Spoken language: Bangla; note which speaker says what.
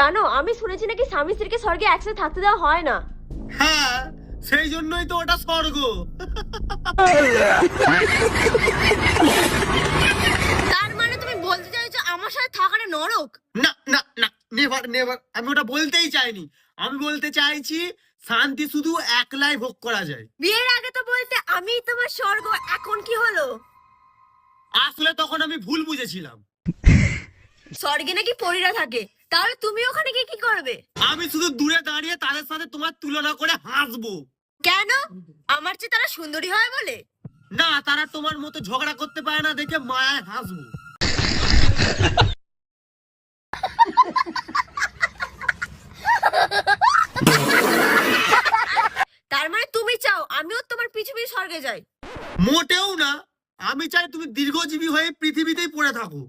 Speaker 1: জানো আমি শুনেছি নাকি স্বামী স্ত্রীকে স্বর্গে একসাথে থাকতে দেওয়া হয় না।
Speaker 2: হ্যাঁ, সেই জন্যই তো ওটা স্বর্গ।
Speaker 1: তার মানে তুমি বলতে চাইছো আমার সাথে থাকাটা নরক?
Speaker 2: না না না, নেভার নেভার, আমি ওটা বলতেই চাইনি। আমি বলতে চাইছি শান্তি শুধু একলাই ভোগ করা যায়।
Speaker 1: বিয়ের আগে তো বলতে আমি তোমার স্বর্গ, এখন কি হলো?
Speaker 2: আসলে তখন আমি ভুল বুঝেছিলাম।
Speaker 1: স্বর্গে নাকি পরীরা থাকে, তাহলে তুমি ওখানে গিয়ে কি করবে?
Speaker 2: আমি শুধু দূরে দাঁড়িয়ে তাদের সাথে তোমার তুলনা করে হাসবো।
Speaker 1: কেন? আমার চেয়ে তারা সুন্দরী হয় বলে?
Speaker 2: না, তারা তোমার মতো ঝগড়া করতে পারে না দেখে মায়ায় হাসবো।
Speaker 1: তার মানে তুমি চাও আমিও তোমার পিছু পিছু স্বর্গে যাই?
Speaker 2: মোটেও না, আমি চাই তুমি দীর্ঘজীবী হয়ে পৃথিবীতেই পড়ে থাকো।